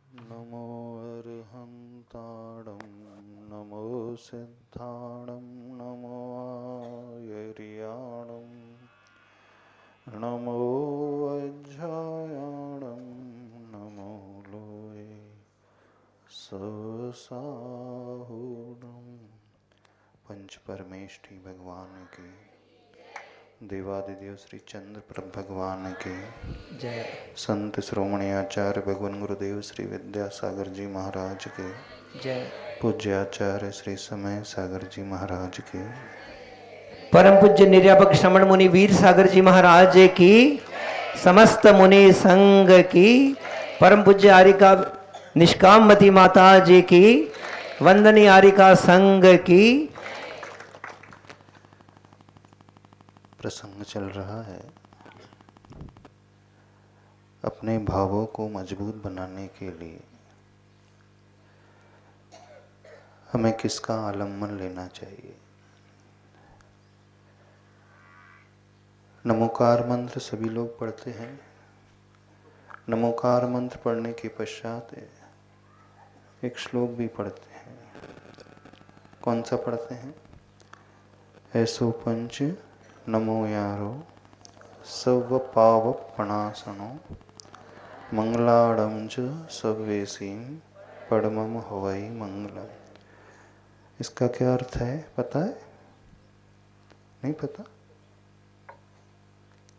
नमो अर्हन्ताणं नमो सिद्धाणं नमो आयर्याणं नमो वज्रायाणं नमो लोये ससाहुणं। पंच परमेष्ठी भगवान के, देवादिदेव श्री चंद्र प्रभ भगवान के जय। संत श्रोमणी आचार्य भगवान गुरुदेव श्री विद्यासागर जी महाराज के जय। पूज्य आचार्य श्री समय सागर जी महाराज के परम पूज्य निर्यापक श्रमण मुनि वीर सागर जी महाराज की, समस्त मुनि संघ की, परम पूज्य आरिका निष्कामती माता जी की, वंदनीय आरिका संघ की। प्रसंग चल रहा है। अपने भावों को मजबूत बनाने के लिए हमें किसका आलम्बन लेना चाहिए। नमोकार मंत्र सभी लोग पढ़ते हैं। नमोकार मंत्र पढ़ने के पश्चात एक श्लोक भी पढ़ते हैं। कौन सा पढ़ते हैं? ऐसो पंच नमो यारो सव पाव पणासनो मंगलाड़म च सवेसीम पड़मम हवई मंगलम। इसका क्या अर्थ है पता है? नहीं पता?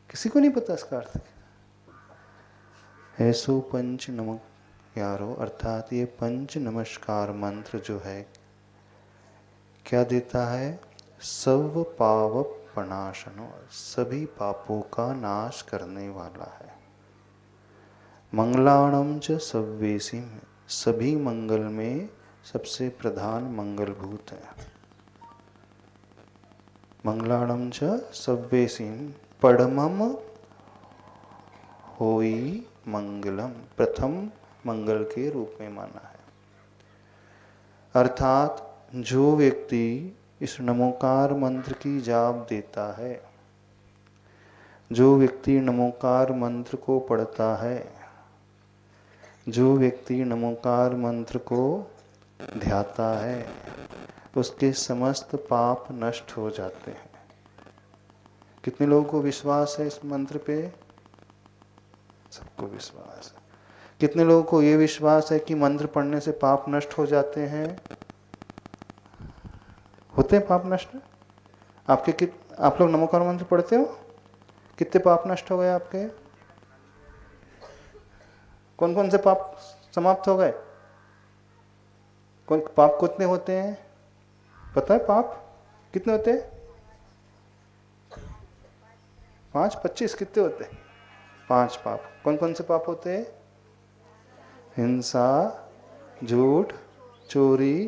किसी को नहीं पता इसका अर्थ? ऐसो पंच नमो यारो अर्थात ये पंच नमस्कार मंत्र जो है क्या देता है? सर्व पाव प्रणाशनो, सभी पापों का नाश करने वाला है। मंगलाणम च सव्वेसिम, सभी मंगल में सबसे प्रधान मंगलभूत है। मंगलाणम च सव्वेसिम पड़मम होई मंगलम, प्रथम मंगल के रूप में माना है। अर्थात जो व्यक्ति इस नमोकार मंत्र की जाप देता है, जो व्यक्ति नमोकार मंत्र को पढ़ता है, जो व्यक्ति नमोकार मंत्र को ध्याता है, उसके समस्त पाप नष्ट हो जाते हैं। कितने लोगों को विश्वास है इस मंत्र पे? सबको विश्वास है। कितने लोगों को ये विश्वास है कि मंत्र पढ़ने से पाप नष्ट हो जाते हैं? होते हैं पाप नष्ट? आप लोग नमोकार मंत्र पढ़ते हो? कितने पाप नष्ट हो गए आपके? कौन कौन से पाप समाप्त हो गए? कौन पाप कितने होते हैं पता है? पाप कितने होते हैं? 5, 25 कितने होते हैं? 5 पाप। कौन कौन से पाप होते हैं? हिंसा, झूठ, चोरी,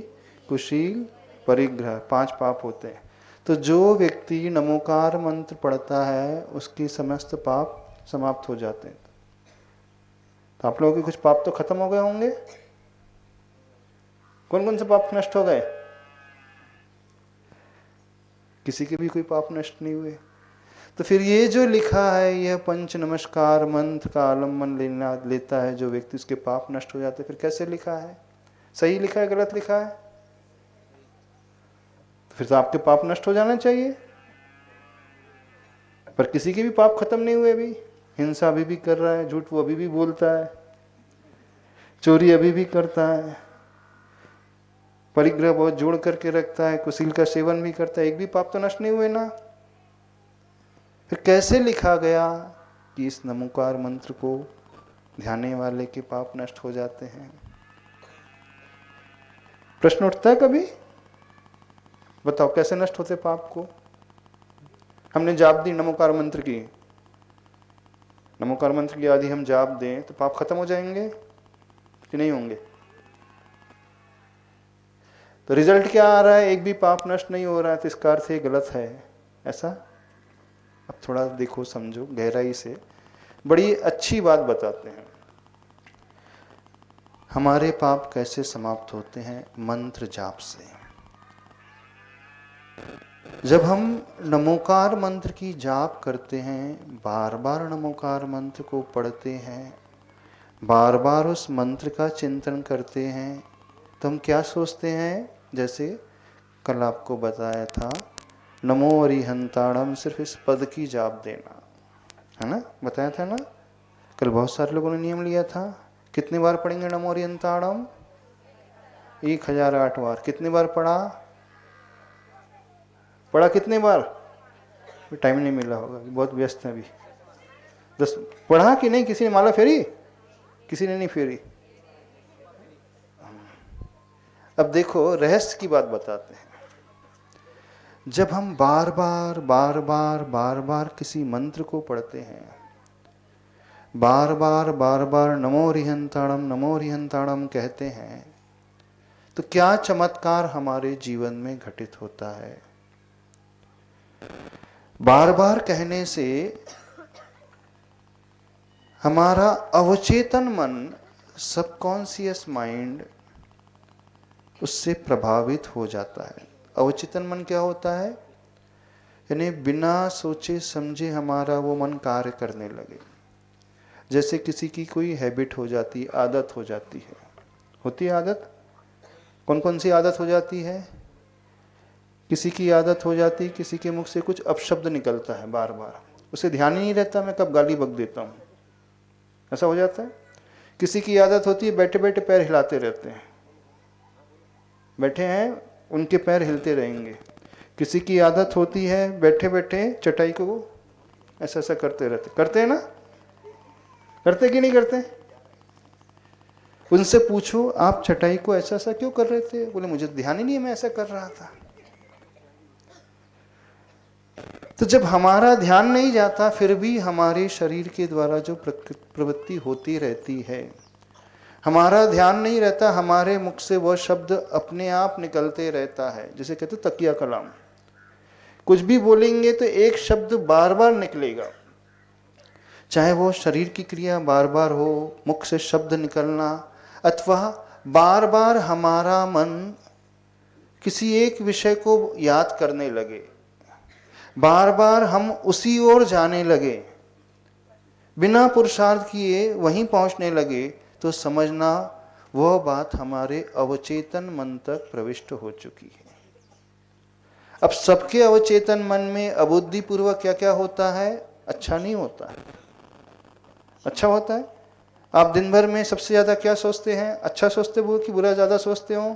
कुशील, परिग्रह, 5 पाप होते हैं। तो जो व्यक्ति नमोकार मंत्र पढ़ता है उसकी समस्त पाप समाप्त हो जाते हैं। तो आप लोगों के कुछ पाप तो खत्म हो गए होंगे। कौन कौन से पाप नष्ट हो गए? किसी के भी कोई पाप नष्ट नहीं हुए। तो फिर ये जो लिखा है, यह पंच नमस्कार मंत्र का आलम्बन लेता है जो व्यक्ति, उसके पाप नष्ट हो जाते हैं। फिर कैसे लिखा है? सही लिखा है गलत लिखा है? तो फिर तो आपके पाप नष्ट हो जाना चाहिए। पर किसी के भी पाप खत्म नहीं हुए अभी। हिंसा अभी भी कर रहा है, झूठ वो अभी भी बोलता है, चोरी अभी भी करता है, परिग्रह बहुत जोड़ करके रखता है, कुशील का सेवन भी करता है, एक भी पाप तो नष्ट नहीं हुए ना। फिर कैसे लिखा गया कि इस नमोकार मंत्र को ध्याने वाले के पाप नष्ट हो जाते हैं? प्रश्न उठता है कभी? बताओ कैसे नष्ट होते पाप को? हमने जाप दी नमोकार मंत्र की, नमोकार मंत्र की आदि हम जाप दें तो पाप खत्म हो जाएंगे कि नहीं होंगे? तो रिजल्ट क्या आ रहा है? एक भी पाप नष्ट नहीं हो रहा है। तो इसका अर्थ गलत है ऐसा? अब थोड़ा देखो, समझो गहराई से। बड़ी अच्छी बात बताते हैं। हमारे पाप कैसे समाप्त होते हैं? मंत्र जाप से। जब हम नमोकार मंत्र की जाप करते हैं, बार बार नमोकार मंत्र को पढ़ते हैं, बार बार उस मंत्र का चिंतन करते हैं तो हम क्या सोचते हैं, जैसे कल आपको बताया था, नमो अरिहंताणम, सिर्फ इस पद की जाप देना है ना, बताया था ना कल। बहुत सारे लोगों ने नियम लिया था, कितनी बार पढ़ेंगे नमो अरिहंताणम? 1008 बार। कितनी बार पढ़ा कितने बार? टाइम नहीं मिला होगा, बहुत व्यस्त है अभी। 10 पढ़ा कि नहीं? किसी ने माला फेरी? किसी ने नहीं फेरी? अब देखो रहस्य की बात बताते हैं। जब हम बार बार किसी मंत्र को पढ़ते हैं, बार बार नमो अरिहंताणम कहते हैं, तो क्या चमत्कार हमारे जीवन में घटित होता है। बार बार कहने से हमारा अवचेतन मन, सबकॉन्शियस माइंड, उससे प्रभावित हो जाता है। अवचेतन मन क्या होता है? यानी बिना सोचे समझे हमारा वो मन कार्य करने लगे। जैसे किसी की कोई हैबिट हो जाती, आदत हो जाती है, होती है आदत। कौन कौन सी आदत हो जाती है? किसी की आदत हो जाती, किसी के मुख से कुछ अपशब्द निकलता है बार बार, उसे ध्यान ही नहीं रहता मैं कब गाली बक देता हूँ, ऐसा हो जाता है। किसी की आदत होती है बैठे बैठे पैर हिलाते रहते हैं, बैठे हैं उनके पैर हिलते रहेंगे। किसी की आदत होती है बैठे बैठे चटाई को ऐसा ऐसा करते रहते, करते हैं ना? करते कि नहीं करते? उनसे पूछो आप चटाई को ऐसा ऐसा क्यों कर रहे थे? बोले मुझे ध्यान ही नहीं है, मैं ऐसा कर रहा था। तो जब हमारा ध्यान नहीं जाता फिर भी हमारे शरीर के द्वारा जो प्रवृत्ति होती रहती है, हमारा ध्यान नहीं रहता, हमारे मुख से वह शब्द अपने आप निकलते रहता है। जैसे कहते तकिया कलाम, कुछ भी बोलेंगे तो एक शब्द बार बार निकलेगा, चाहे वो शरीर की क्रिया बार बार हो, मुख से शब्द निकलना, अथवा बार बार हमारा मन किसी एक विषय को याद करने लगे, बार बार हम उसी ओर जाने लगे, बिना पुरुषार्थ किए वहीं पहुंचने लगे, तो समझना वह बात हमारे अवचेतन मन तक प्रविष्ट हो चुकी है। अब सबके अवचेतन मन में अबुद्धि पूर्वक क्या क्या होता है? अच्छा नहीं होता है, अच्छा होता है। आप दिन भर में सबसे ज्यादा क्या सोचते हैं? अच्छा सोचते हो कि बुरा ज्यादा सोचते हो?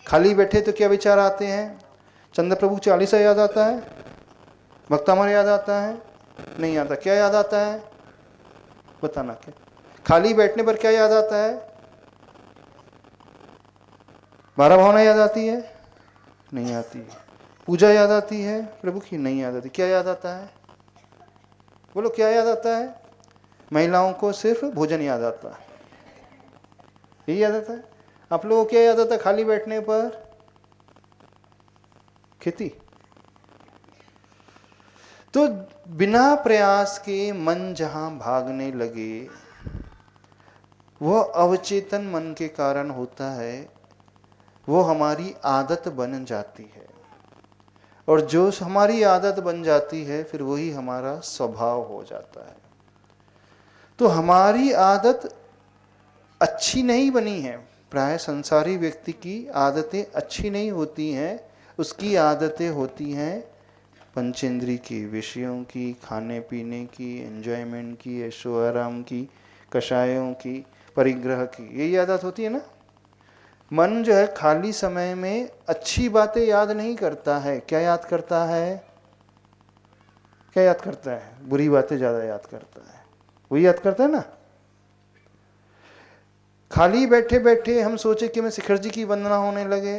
खाली बैठे तो क्या विचार आते हैं? चंद्र प्रभु चालीसा याद आता है? भक्तामर याद आता है? नहीं आता। क्या याद आता है? बताना। क्या खाली बैठने पर क्या याद आता है? 12 भावना याद आती है? नहीं आती। पूजा याद आती है प्रभु की? नहीं याद आती। क्या याद आता है? बोलो क्या याद आता है? महिलाओं को सिर्फ भोजन याद आता है, यही याद आता है। आप लोगों को क्या याद आता है खाली बैठने पर? खेती। तो बिना प्रयास के मन जहां भागने लगे, वह अवचेतन मन के कारण होता है, वो हमारी आदत बन जाती है, और जो हमारी आदत बन जाती है फिर वही हमारा स्वभाव हो जाता है। तो हमारी आदत अच्छी नहीं बनी है। प्राय संसारी व्यक्ति की आदतें अच्छी नहीं होती हैं, उसकी आदतें होती हैं पंचेंद्री की, विषयों की, खाने पीने की, एंजॉयमेंट की, ऐशो आराम की, कषायों की, परिग्रह की, यही आदत होती है ना। मन जो है खाली समय में अच्छी बातें याद नहीं करता है, क्या याद करता है? क्या याद करता है? बुरी बातें ज्यादा याद करता है, वही याद करता है ना। खाली बैठे बैठे हम सोचे कि मैं शिखर जी की वंदना होने लगे,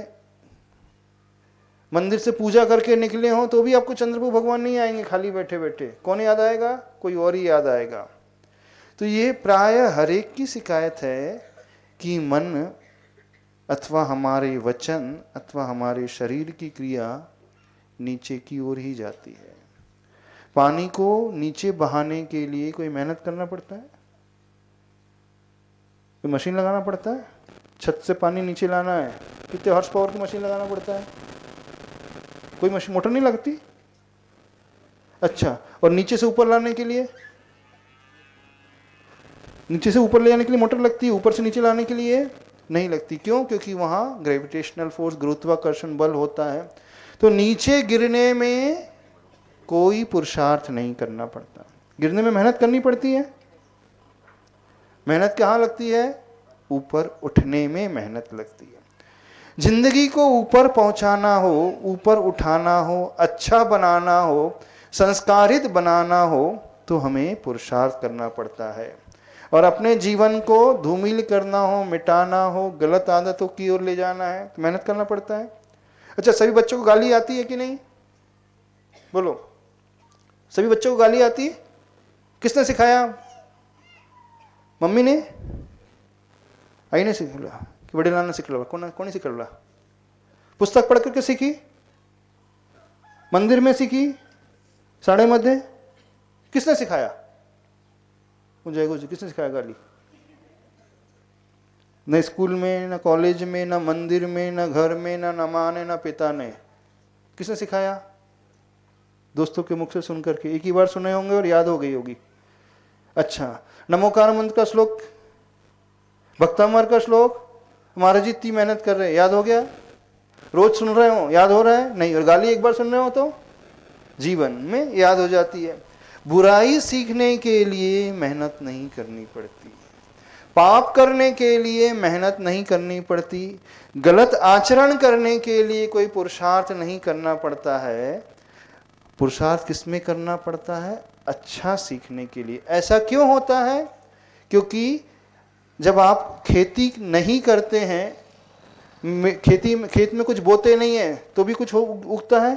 मंदिर से पूजा करके निकले हो तो भी आपको चंद्रप्रभु भगवान नहीं आएंगे। खाली बैठे बैठे कौन याद आएगा? कोई और ही याद आएगा। तो ये प्राय हर एक की शिकायत है कि मन अथवा हमारे वचन अथवा हमारे शरीर की क्रिया नीचे की ओर ही जाती है। पानी को नीचे बहाने के लिए कोई मेहनत करना पड़ता है? कोई मशीन लगाना पड़ता है? छत से पानी नीचे लाना है, कितने हॉर्स पावर की मशीन लगाना पड़ता है? कोई मशीन, मोटर नहीं लगती? अच्छा, और नीचे से ऊपर लाने के लिए नीचे से ऊपर ले जाने के लिए मोटर लगती है, ऊपर से नीचे लाने के लिए नहीं लगती। क्यों? क्योंकि वहां ग्रेविटेशनल फोर्स, गुरुत्वाकर्षण बल होता है। तो नीचे गिरने में कोई पुरुषार्थ नहीं करना पड़ता। गिरने में मेहनत करनी पड़ती है। मेहनत कहाँ लगती है? ऊपर उठने में मेहनत लगती है। जिंदगी को ऊपर पहुंचाना हो, ऊपर उठाना हो, अच्छा बनाना हो, संस्कारित बनाना हो, तो हमें पुरुषार्थ करना पड़ता है। और अपने जीवन को धूमिल करना हो, मिटाना हो, गलत आदतों की ओर ले जाना है तो मेहनत करना पड़ता है। अच्छा, सभी बच्चों को गाली आती है कि नहीं? बोलो, सभी बच्चों को गाली आती है? किसने सिखाया? मम्मी ने? आई ने सिखला कि बड़े लाल ने सिखला? कौन सिखला? पुस्तक पढ़ करके सीखी? मंदिर में सीखी? साढ़े मध्य? किसने सिखाया? जय गुरु जी, किसने सिखाया गाली? न स्कूल में, न कॉलेज में, न मंदिर में, न घर में, न माँ ने, न पिता ने। किसने सिखाया? दोस्तों के मुख से सुन करके, एक ही बार सुने होंगे और याद हो गई होगी। अच्छा, नमोकार मंत्र का श्लोक, भक्तामर का श्लोक, महाराज जी इतनी मेहनत कर रहे हैं, याद हो गया? रोज सुन रहे हो, याद हो रहा है? नहीं। और गाली एक बार सुन रहे हो तो जीवन में याद हो जाती है। बुराई सीखने के लिए मेहनत नहीं करनी पड़ती, पाप करने के लिए मेहनत नहीं करनी पड़ती, गलत आचरण करने के लिए कोई पुरुषार्थ नहीं करना पड़ता है। पुरुषार्थ किसमें करना पड़ता है? अच्छा सीखने के लिए। ऐसा क्यों होता है? क्योंकि जब आप खेती नहीं करते हैं, खेत में कुछ बोते नहीं है तो भी कुछ उगता है?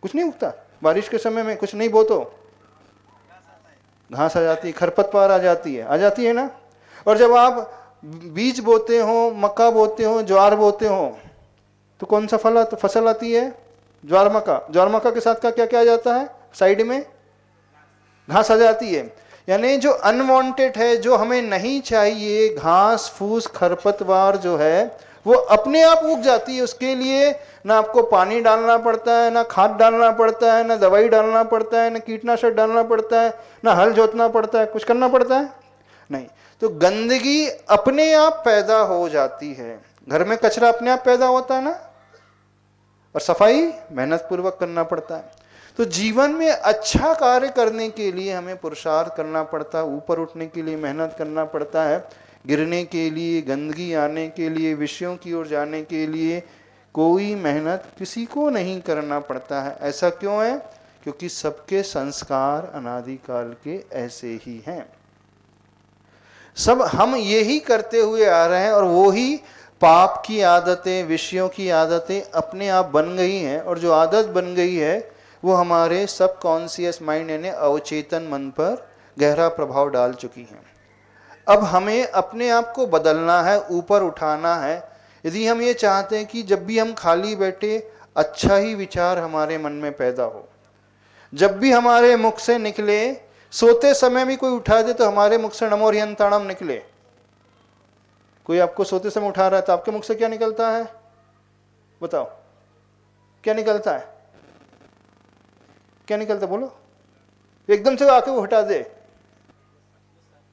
कुछ नहीं उगता। बारिश के समय में कुछ नहीं बोतो, घास आ जाती है, खरपतवार आ जाती है ना। और जब आप बीज बोते हो, मक्का बोते हो, ज्वार बोते हो, तो कौन सा फसल आती है? ज्वार मक्का के साथ का क्या क्या आ जाता है? साइड में घास आ जाती है। यानी जो अनवांटेड है, जो हमें नहीं चाहिए, घास फूस खरपतवार जो है, वो अपने आप उग जाती है। उसके लिए ना आपको पानी डालना पड़ता है, ना खाद डालना पड़ता है, ना दवाई डालना पड़ता है, ना कीटनाशक डालना पड़ता है, ना हल जोतना पड़ता है, कुछ करना पड़ता है? नहीं। तो गंदगी अपने आप पैदा हो जाती है। घर में कचरा अपने आप पैदा होता है ना। और सफाई मेहनत पूर्वक करना पड़ता है। तो जीवन में अच्छा कार्य करने के लिए हमें पुरुषार्थ करना पड़ता है, ऊपर उठने के लिए मेहनत करना पड़ता है। गिरने के लिए, गंदगी आने के लिए, विषयों की ओर जाने के लिए कोई मेहनत किसी को नहीं करना पड़ता है। ऐसा क्यों है? क्योंकि सबके संस्कार अनादिकाल के ऐसे ही हैं। सब हम यही करते हुए आ रहे हैं और वो ही पाप की आदतें, विषयों की आदतें अपने आप बन गई हैं। और जो आदत बन गई है वो हमारे सबकॉन्शियस माइंड यानी अवचेतन मन पर गहरा प्रभाव डाल चुकी हैं। अब हमें अपने आप को बदलना है, ऊपर उठाना है। यदि हम ये चाहते हैं कि जब भी हम खाली बैठे अच्छा ही विचार हमारे मन में पैदा हो, जब भी हमारे मुख से निकले, सोते समय भी कोई उठा दे तो हमारे मुख से नमो ह्रियंताणम निकले। कोई आपको सोते समय उठा रहा है तो आपके मुख से क्या निकलता है? बताओ, क्या निकलता है? क्या निकलता? बोलो। एकदम से आके वो हटा दे,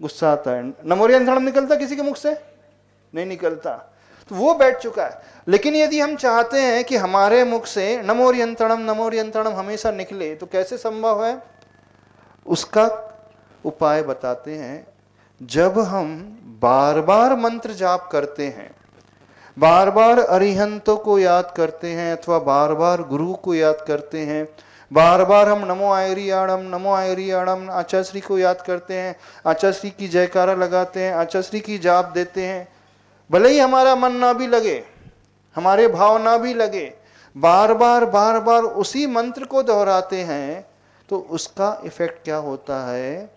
गुस्सा आता है। नमो ह्रियंताणम निकलता किसी के मुख से? नहीं निकलता। तो वो बैठ चुका है। लेकिन यदि हम चाहते हैं कि हमारे मुख से नमो ह्रियंताणम हमेशा निकले, तो कैसे संभव है? उसका उपाय बताते हैं। जब हम बार बार मंत्र जाप करते हैं, बार बार अरिहंतों को याद करते हैं, अथवा बार बार गुरु को याद करते हैं, बार बार हम नमो आयरियाणम आचार्य श्री को याद करते हैं, आचार्य श्री की जयकारा लगाते हैं, आचार्य श्री की जाप देते हैं, भले ही हमारा मन ना भी लगे, हमारे भाव ना भी लगे, बार बार उसी मंत्र को दोहराते हैं, तो उसका इफेक्ट क्या होता है?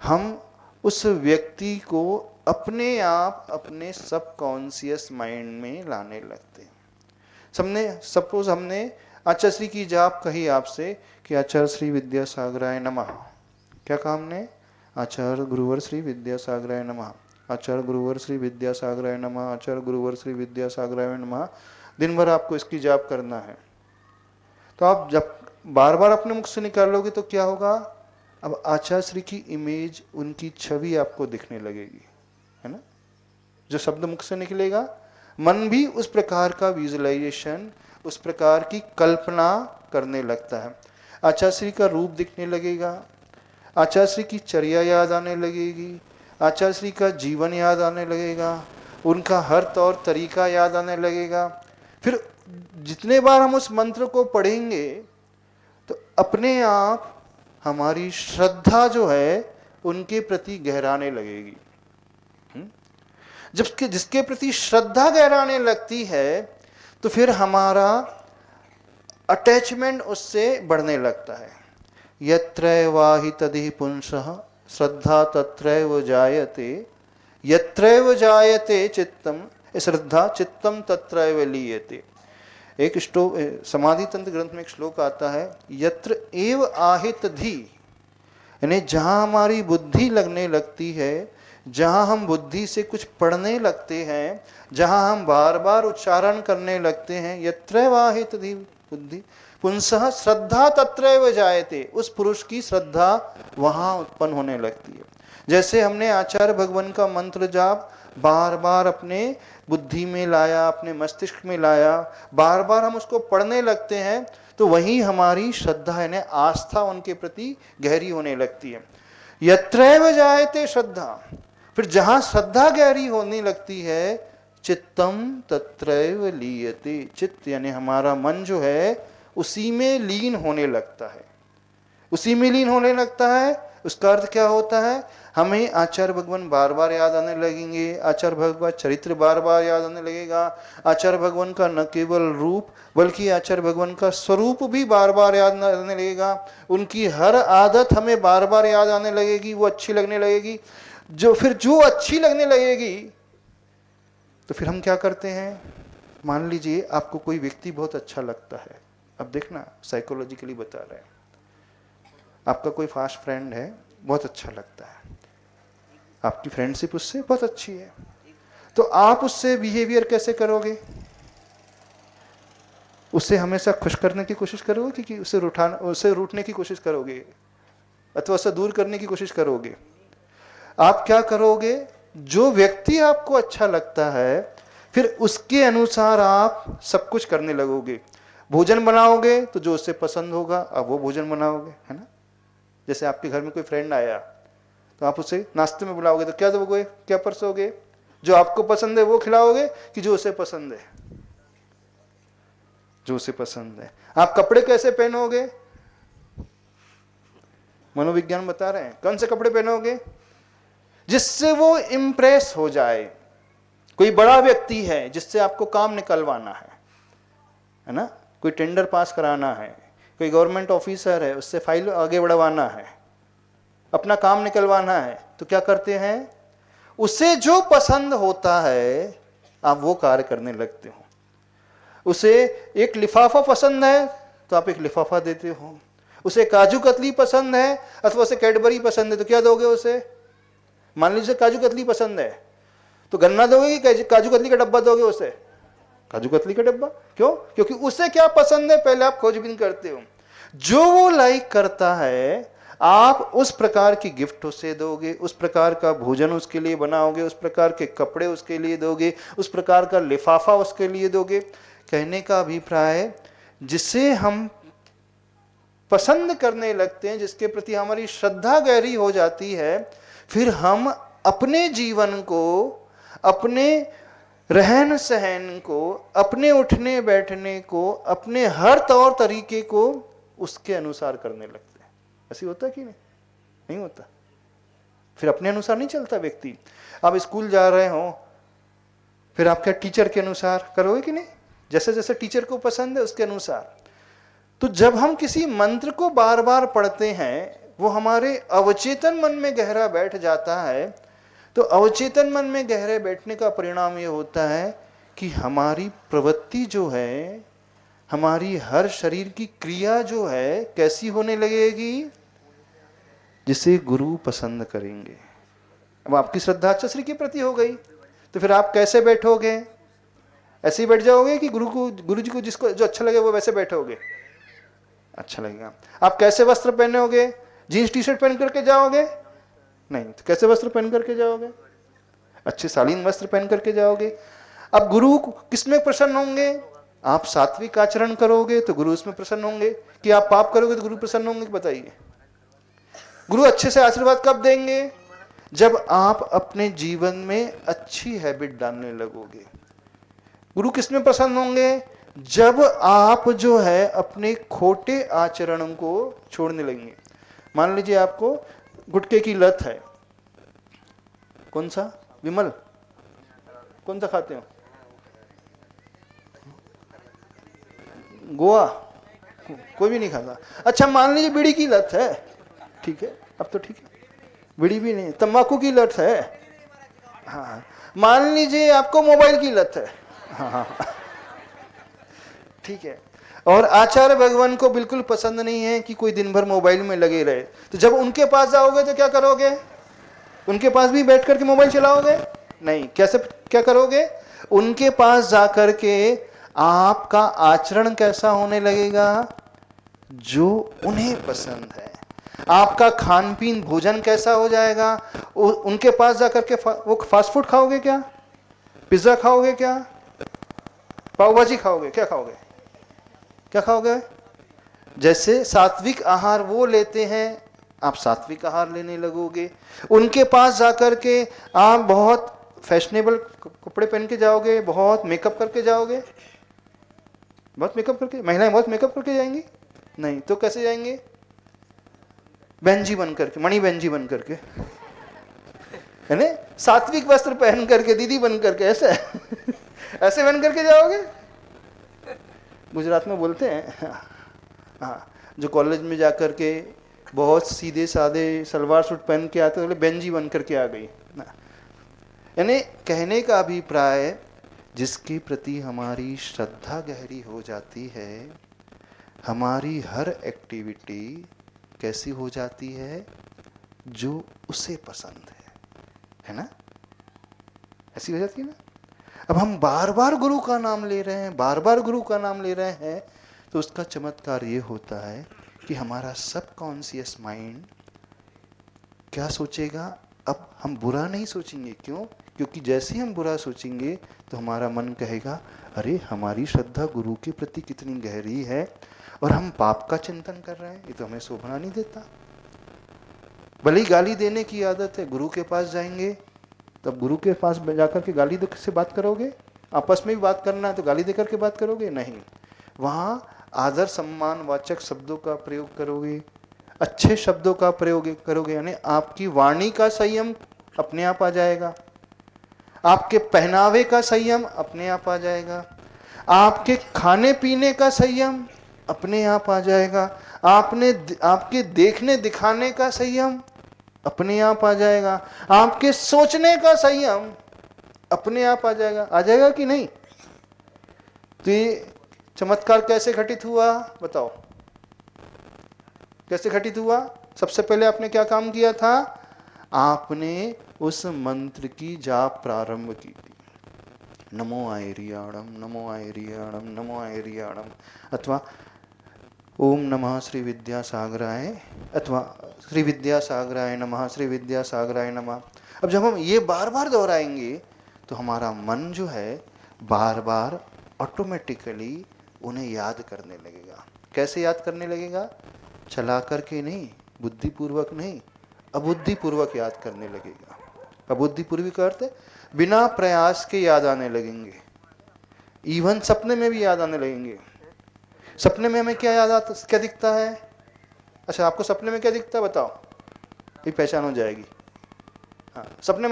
हम उस व्यक्ति को अपने आप अपने सबकॉन्शियस माइंड में लाने लगते हैं। सपोज हमने आचार्य श्री की जाप कही आपसे कि आचार्य श्री विद्यासागराय नमः। क्या कहा हमने? आचार्य गुरुवर श्री विद्यासागराय नमः, आचार्य गुरुवर श्री विद्यासागराय नमः, आचार्य गुरुवर श्री विद्यासागराय नमः। दिन भर आपको इसकी जाप करना है। तो आप जब बार बार अपने मुख से निकालोगे तो क्या होगा? अब आचार्य श्री की इमेज, उनकी छवि आपको दिखने लगेगी, है ना। जो शब्द मुख से निकलेगा, मन भी उस प्रकार का विजुअलाइजेशन, उस प्रकार की कल्पना करने लगता है। आचार्य श्री का रूप दिखने लगेगा, आचार्य श्री की चर्या याद आने लगेगी, आचार्य श्री का जीवन याद आने लगेगा, उनका हर तौर तरीका याद आने लगेगा। फिर जितने बार हम उस मंत्र को पढ़ेंगे तो अपने आप हमारी श्रद्धा जो है उनके प्रति गहराने लगेगी। जब जिसके प्रति श्रद्धा गहराने लगती है तो फिर हमारा अटैचमेंट उससे बढ़ने लगता है। यत्रैवाहि तदिह पुंसः श्रद्धा तत्रैव जायते, यत्रैव जायते चित्तम, श्रद्धा चित्तम तत्रैव लीयते। एक समाधि तंत्र ग्रंथ में एक श्लोक आता है, यत्र एव आहि तद्धि, यानी जहां हमारी बुद्धि लगने लगती है, जहां हम बुद्धि से कुछ पढ़ने लगते हैं, जहां हम बार बार उच्चारण करने लगते हैं, यत्रैव आहि तद्धि बुद्धि पुंसः श्रद्धा तत्रैव जायते, उस पुरुष की श्रद्धा वहां उत्पन्न होने लगती है। जैसे हमने आचार्य भगवान का मंत्र जाप बार बार अपने बुद्धि में लाया, अपने मस्तिष्क में लाया, बार बार हम उसको पढ़ने लगते हैं, तो वही हमारी श्रद्धा यानी आस्था उनके प्रति गहरी होने लगती है। यत्रैव जायते श्रद्धा, फिर जहां श्रद्धा गहरी होने लगती है, चित्तम तत्रैव लीयते, चित्त यानी हमारा मन जो है उसी में लीन होने लगता है, उसी में लीन होने लगता है। उसका अर्थ क्या होता है, हमें आचार्य भगवान बार बार याद आने लगेंगे, आचार्य भगवान चरित्र बार बार याद आने लगेगा, आचार्य भगवान का न केवल रूप बल्कि आचार्य भगवान का स्वरूप भी बार बार याद आने लगेगा, उनकी हर आदत हमें बार बार याद आने लगेगी, वो अच्छी लगने लगेगी। जो अच्छी लगने लगेगी तो फिर हम क्या करते हैं, मान लीजिए आपको कोई व्यक्ति बहुत अच्छा लगता है, अब देखना साइकोलॉजिकली बता रहे हैं, आपका कोई फास्ट फ्रेंड है, बहुत अच्छा लगता है, आपकी फ्रेंडशिप उससे बहुत अच्छी है, तो आप उससे बिहेवियर कैसे करोगे, उससे हमेशा खुश करने की कोशिश करोगे कि उससे रूठने की कोशिश करोगे अथवा उससे दूर करने की कोशिश करोगे। आप क्या करोगे, जो व्यक्ति आपको अच्छा लगता है फिर उसके अनुसार आप सब कुछ करने लगोगे। भोजन बनाओगे तो जो उससे पसंद होगा आप वो भोजन बनाओगे, है ना। जैसे आपके घर में कोई फ्रेंड आया तो आप उसे नाश्ते में बुलाओगे तो क्या दोगे, क्या परसोगे, जो आपको पसंद है वो खिलाओगे कि जो उसे पसंद है, जो उसे पसंद है। आप कपड़े कैसे पहनोगे, मनोविज्ञान बता रहे हैं, कौन से कपड़े पहनोगे जिससे वो इंप्रेस हो जाए। कोई बड़ा व्यक्ति है जिससे आपको काम निकलवाना है ना, कोई टेंडर पास कराना है, कोई गवर्नमेंट ऑफिसर है उससे फाइल आगे बढ़वाना है, अपना काम निकलवाना है, तो क्या करते हैं, उसे जो पसंद होता है आप वो कार्य करने लगते हो। उसे एक लिफाफा पसंद है तो आप एक लिफाफा देते हो, उसे काजू कतली पसंद है अथवा उसे कैडबरी पसंद है तो क्या दोगे उसे। मान लीजिए काजू कतली पसंद है तो गन्ना दोगे कि काजू कतली का डब्बा दोगे उसे, काजू कतली का डब्बा। क्यों, क्योंकि उसे क्या पसंद है पहले आप खोजबीन करते हो, जो वो लाइक करता है आप उस प्रकार की गिफ्ट उसे दोगे, उस प्रकार का भोजन उसके लिए बनाओगे, उस प्रकार के कपड़े उसके लिए दोगे, उस प्रकार का लिफाफा उसके लिए दोगे। कहने का अभिप्राय, जिसे हम पसंद करने लगते हैं, जिसके प्रति हमारी श्रद्धा गहरी हो जाती है, फिर हम अपने जीवन को, अपने रहन सहन को, अपने उठने बैठने को, अपने हर तौर तरीके को उसके अनुसार करने लगते हैं। ऐसी होता कि नहीं होता। फिर अपने अनुसार नहीं चलता व्यक्ति। आप स्कूल जा रहे हो फिर आप क्या टीचर के अनुसार करोगे कि नहीं, जैसे जैसे टीचर को पसंद है उसके अनुसार। तो जब हम किसी मंत्र को बार बार पढ़ते हैं वो हमारे अवचेतन मन में गहरा बैठ जाता है, तो अवचेतन मन में गहरे बैठने का परिणाम ये होता है कि हमारी प्रवृत्ति जो है, हमारी हर शरीर की क्रिया जो है कैसी होने लगेगी, जिसे गुरु पसंद करेंगे। अब आपकी श्रद्धा आचार्य श्री के प्रति हो गई तो फिर आप कैसे बैठोगे, ऐसे ही बैठ जाओगे कि गुरु जी को जिसको जो अच्छा लगे वो वैसे बैठोगे, अच्छा लगेगा। आप कैसे वस्त्र पहनोगे, जीन्स टी शर्ट पहन करके जाओगे? नहीं। तो कैसे वस्त्र पहन करके जाओगे? अच्छे शालीन वस्त्र पहन करके जाओगे। अब गुरु किसमें प्रसन्न होंगे? आप सात्विक आचरण करोगे तो गुरु उसमें प्रसन्न होंगे, कि आप पाप करोगे तो गुरु प्रसन्न होंगे? बताइए। गुरु अच्छे से आशीर्वाद कब देंगे? जब आप अपने जीवन में अच्छी हैबिट डालने लगोगे। गुरु किसमें प्रसन्न होंगे? जब आप जो है अपने खोटे आचरण को छोड़ने लगेंगे। मान लीजिए आपको गुटखे की लत है। कौन सा? विमल, कौन सा खाते हो? गोवा? कोई भी नहीं खाता। अच्छा, मान लीजिए बीड़ी की लत है। ठीक है, अब तो ठीक है, बीड़ी भी नहीं। तंबाकू की लत है। हाँ। मान लीजिए आपको मोबाइल की लत है। हाँ, ठीक है। और आचार्य भगवान को बिल्कुल पसंद नहीं है कि कोई दिन भर मोबाइल में लगे रहे। तो जब उनके पास जाओगे तो क्या करोगे? उनके पास भी बैठ करके मोबाइल चलाओगे? नहीं। कैसे, क्या करोगे? उनके पास जाकर के आपका आचरण कैसा होने लगेगा? जो उन्हें पसंद है। आपका खान पीन भोजन कैसा हो जाएगा? उनके पास जाकर के वो फास्ट फूड खाओगे क्या? पिज्जा खाओगे क्या? पाव भाजी खाओगे? क्या खाओगे? क्या खाओगे? जैसे सात्विक आहार वो लेते हैं, आप सात्विक आहार लेने लगोगे। उनके पास जाकर के आप बहुत फैशनेबल कपड़े पहन के जाओगे, बहुत मेकअप करके जाओगे। बहुत मेकअप करके, महिलाएं बहुत मेकअप करके जाएंगी? नहीं। तो कैसे जाएंगे? बेंजी बन करके, मणि बेंजी बन करके, है ना? सात्विक वस्त्र पहन करके, दीदी बन करके, ऐसे ऐसे बन करके जाओगे? गुजरात में बोलते हैं। हाँ, जो कॉलेज में जाकर के बहुत सीधे साधे सलवार सूट पहन के आते, बोले बेंजी बन करके आ गई। यानी कहने का अभिप्राय, जिसके प्रति हमारी श्रद्धा गहरी हो जाती है, हमारी हर एक्टिविटी कैसी हो जाती है? जो उसे पसंद है ना? ऐसी हो जाती है ना? अब हम बार बार गुरु का नाम ले रहे हैं, बार बार गुरु का नाम ले रहे हैं, तो उसका चमत्कार ये होता है कि हमारा सबकॉन्शियस माइंड क्या सोचेगा? अब हम बुरा नहीं सोचेंगे। क्यों? क्योंकि जैसे ही हम बुरा सोचेंगे तो हमारा मन कहेगा, अरे हमारी श्रद्धा गुरु के प्रति कितनी गहरी है और हम पाप का चिंतन कर रहे हैं, ये तो हमें शोभना नहीं देता। भले ही गाली देने की आदत है, गुरु के पास जाएंगे तब गुरु के पास जाकर के गाली दे से बात करोगे? आपस में भी बात करना है तो गाली देकर के बात करोगे? नहीं। वहां आदर सम्मान वाचक शब्दों का प्रयोग करोगे, अच्छे शब्दों का प्रयोग करोगे। यानी आपकी वाणी का संयम अपने आप आ जाएगा, आपके पहनावे का संयम अपने आप आ जाएगा, आपके खाने पीने का संयम अपने आप आ जाएगा, आपके देखने दिखाने का संयम अपने आप आ जाएगा, आपके सोचने का संयम अपने आप आ जाएगा। आ जाएगा कि नहीं? तो ये चमत्कार कैसे घटित हुआ? बताओ, कैसे घटित हुआ? सबसे पहले आपने क्या काम किया था? आपने उस मंत्र की जाप प्रारंभ की थी। नमो आयरियाणम, नमो आयरियाणम, नमो आयरियाणम, अथवा ओम नमः श्री विद्यासागराय, अथवा श्री विद्यासागराय नमः, श्री विद्यासागराय नमः। अब जब हम ये बार बार दोहराएंगे तो हमारा मन जो है बार बार ऑटोमेटिकली उन्हें याद करने लगेगा। कैसे याद करने लगेगा? चला करके नहीं, बुद्धिपूर्वक नहीं, अबुद्धिपूर्वक याद करने लगेगा। अबुद्धिपूर्वक का अर्थ है बिना प्रयास के याद आने लगेंगे। इवन सपने में भी याद आने लगेंगे। सपने में हमें क्या याद आता, क्या दिखता है? अच्छा, आपको सपने में क्या दिखता है बताओ, ये पहचान हो जाएगी। हाँ, सपने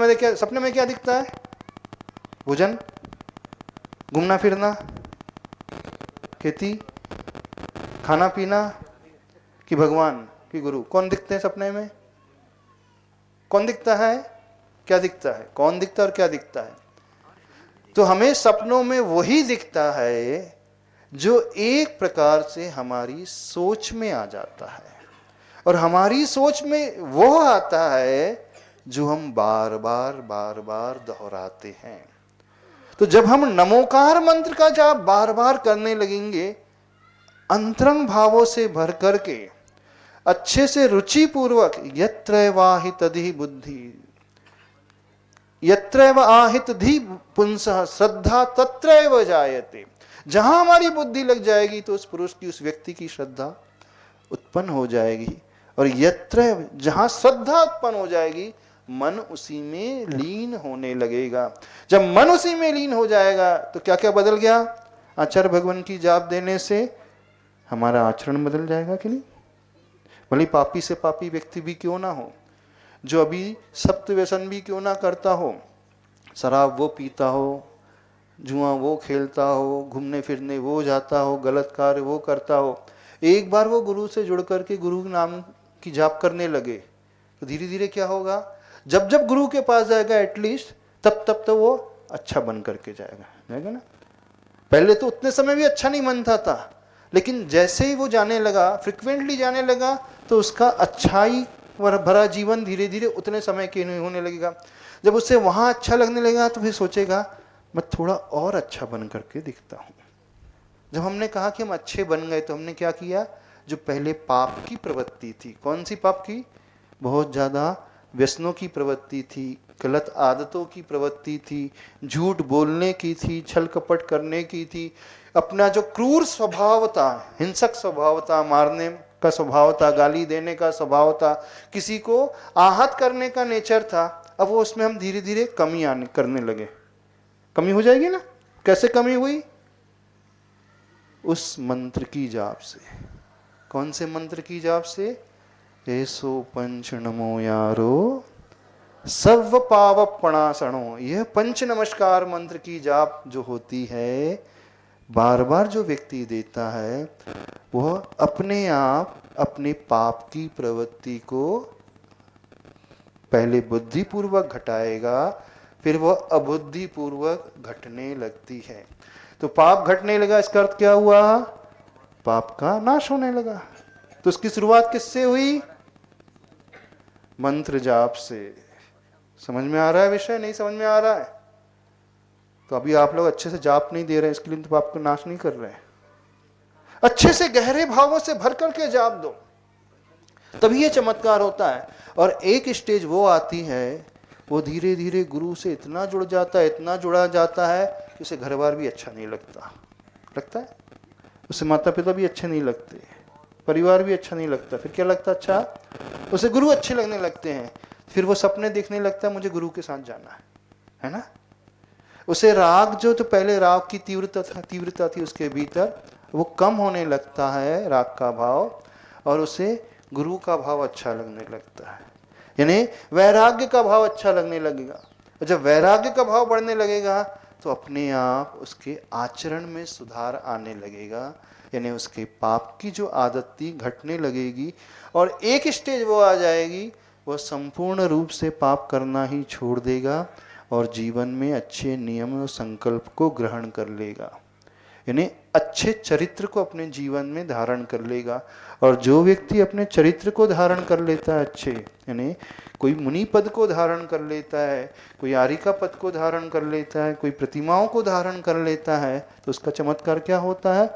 में क्या दिखता है? भोजन, घूमना फिरना, खेती, खाना पीना, कि भगवान कि गुरु? कौन दिखते हैं सपने में? कौन दिखता है? क्या दिखता है? कौन दिखता है और क्या दिखता है? तो हमें सपनों में वही दिखता है जो एक प्रकार से हमारी सोच में आ जाता है, और हमारी सोच में वो आता है जो हम बार बार दोहराते हैं। तो जब हम नमोकार मंत्र का जाप बार बार करने लगेंगे अंतरंग भावों से भर करके, अच्छे से रुचि पूर्वक, यत्रैव आहित अधि बुद्धि, यत्रैव आहित धी पुंसः श्रद्धा तत्रैव जायते। जहां हमारी बुद्धि लग जाएगी तो उस पुरुष की, उस व्यक्ति की श्रद्धा उत्पन्न हो जाएगी। और यत्र, जहां श्रद्धा उत्पन्न हो जाएगी, मन उसी में लीन होने लगेगा। जब मन उसी में लीन हो जाएगा तो क्या क्या बदल गया? आचार्य भगवान की जाप देने से हमारा आचरण बदल जाएगा कि नहीं? भले पापी से पापी व्यक्ति भी क्यों ना हो, जो अभी सप्त व्यसन भी क्यों ना करता हो, शराब वो पीता हो, जुआ वो खेलता हो, घूमने फिरने वो जाता हो, गलत कार्य वो करता हो, एक बार वो गुरु से जुड़ करके गुरु नाम की जाप करने लगे तो धीरे धीरे क्या होगा? जब जब गुरु के पास जाएगा एटलीस्ट तब तब तो वो अच्छा बन करके जाएगा ना। पहले तो उतने समय भी अच्छा नहीं बनता था, लेकिन जैसे ही वो जाने लगा, फ्रिक्वेंटली जाने लगा, तो उसका अच्छाई भरा जीवन धीरे धीरे उतने समय के नहीं होने लगेगा। जब उससे वहां अच्छा लगने लगेगा तो फिर सोचेगा मैं थोड़ा और अच्छा बन करके दिखता हूं। जब हमने कहा कि हम अच्छे बन गए तो हमने क्या किया? जो पहले पाप की प्रवृत्ति थी, कौन सी पाप की? बहुत ज्यादा व्यसनों की प्रवृत्ति थी, गलत आदतों की प्रवृत्ति थी, झूठ बोलने की थी, छल कपट करने की थी, अपना जो क्रूर स्वभाव था, हिंसक स्वभाव था, मारने का स्वभाव था, गाली देने का स्वभाव था, किसी को आहत करने का नेचर था, अब वो उसमें हम धीरे धीरे कमी आने करने लगे। कमी हो जाएगी ना? कैसे कमी हुई? उस मंत्र की जाप से। कौन से मंत्र की जाप से? ऐसो पंच नमो यारो सर्व पावपणासणो। यह पंच नमस्कार मंत्र की जाप जो होती है, बार बार जो व्यक्ति देता है, वह अपने आप अपने पाप की प्रवृत्ति को पहले बुद्धिपूर्वक घटाएगा, फिर वह अबुद्धिपूर्वक घटने लगती है। तो पाप घटने लगा, इसका अर्थ क्या हुआ? पाप का नाश होने लगा। तो उसकी शुरुआत किससे हुई? मंत्र जाप से। समझ में आ रहा है विषय? नहीं समझ में आ रहा है तो अभी आप लोग अच्छे से जाप नहीं दे रहे हैं, इसके लिए तो पाप का नाश नहीं कर रहे हैं। अच्छे से गहरे भावों से भर करके जाप दो, तभी ये चमत्कार होता है। और एक स्टेज वो आती है, वो धीरे धीरे गुरु से इतना जुड़ जाता है, इतना जुड़ा जाता है कि उसे घर बार भी अच्छा नहीं लगता है, उसे माता पिता भी अच्छे नहीं लगते, परिवार भी अच्छा नहीं लगता। फिर क्या लगता? अच्छा, उसे गुरु अच्छे लगने लगते हैं। फिर वो सपने देखने लगता है मुझे गुरु के साथ जाना है ना। उसे राग, जो तो पहले राग की तीव्रता थी उसके भीतर, वो कम होने लगता है, राग का भाव, और उसे गुरु का भाव अच्छा लगने लगता है, यानी वैराग्य का भाव अच्छा लगने लगेगा। और जब वैराग्य का भाव बढ़ने लगेगा तो अपने आप उसके आचरण में सुधार आने लगेगा, यानी उसके पाप की जो आदत थी घटने लगेगी। और एक स्टेज वो आ जाएगी, वह संपूर्ण रूप से पाप करना ही छोड़ देगा और जीवन में अच्छे नियम और संकल्प को ग्रहण कर लेगा, यानी अच्छे चरित्र को अपने जीवन में धारण कर लेगा। और जो व्यक्ति अपने चरित्र को धारण कर लेता है अच्छे, यानी कोई मुनि पद को धारण कर लेता है, कोई आरिका पद को धारण कर लेता है, कोई प्रतिमाओं को धारण कर लेता है, तो उसका चमत्कार क्या होता है?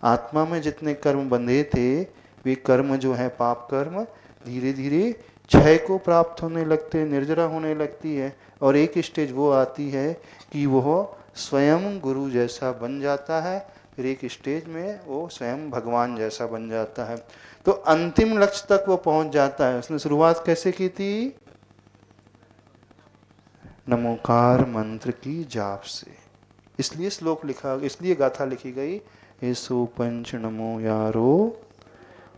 आत्मा में जितने कर्म बंधे थे, वे कर्म जो है पाप कर्म, धीरे धीरे क्षय को प्राप्त होने लगते हैं, निर्जरा होने लगती है। और एक स्टेज वो आती है कि वह स्वयं गुरु जैसा बन जाता है, फिर एक स्टेज में वो स्वयं भगवान जैसा बन जाता है। तो अंतिम लक्ष्य तक वो पहुंच जाता है। उसने शुरुआत कैसे की थी? नमोकार मंत्र की जाप से। इसलिए श्लोक लिखा, इसलिए गाथा लिखी गई, ऐसो पंच नमो यारो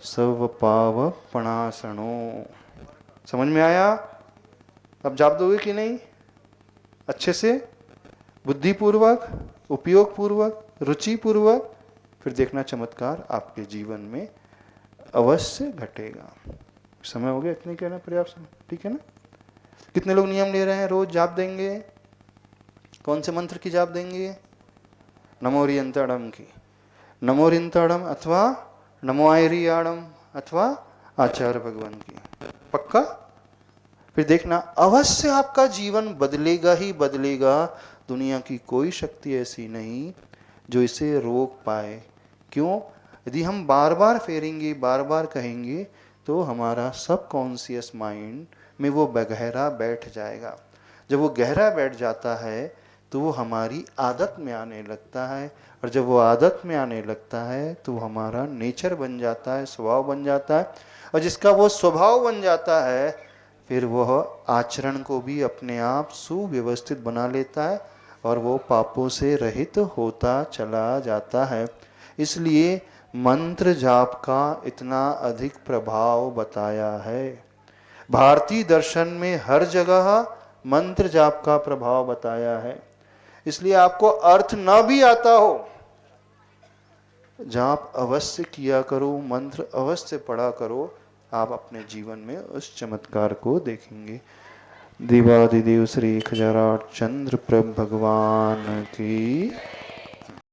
सर्व पाव पणासणो। समझ में आया? अब जाप दोगे कि नहीं? अच्छे से, बुद्धिपूर्वक, उपयोग पूर्वक, रुचि पूर्वक, फिर देखना चमत्कार आपके जीवन में अवश्य घटेगा। समय हो गया, इतने कहना पर्याप्त समय, ठीक है ना? कितने लोग नियम ले रहे हैं? रोज जाप देंगे। कौन से मंत्र की जाप देंगे? नमोरियंताड़म की, नमोरियंताड़म अथवा नमोआयरियाड़म अथवा आचार्य भगवान की। पक्का? फिर देखना अवश्य आपका जीवन बदलेगा ही बदलेगा। दुनिया की कोई शक्ति ऐसी नहीं जो इसे रोक पाए। क्यों? यदि हम बार बार फेरेंगे, बार बार कहेंगे, तो हमारा सबकॉन्शियस माइंड में वो गहरा बैठ जाएगा। जब वो गहरा बैठ जाता है तो वो हमारी आदत में आने लगता है, और जब वो आदत में आने लगता है तो वो हमारा नेचर बन जाता है, स्वभाव बन जाता है। और जिसका वो स्वभाव बन जाता है, फिर वह आचरण को भी अपने आप सुव्यवस्थित बना लेता है और वो पापों से रहित होता चला जाता है। इसलिए मंत्र जाप का इतना अधिक प्रभाव बताया है। भारतीय दर्शन में हर जगह मंत्र जाप का प्रभाव बताया है। इसलिए आपको अर्थ न भी आता हो, जाप अवश्य किया करो, मंत्र अवश्य पढ़ा करो, आप अपने जीवन में उस चमत्कार को देखेंगे। देवादिदेव श्री खजराट चंद्र प्रभ भगवान की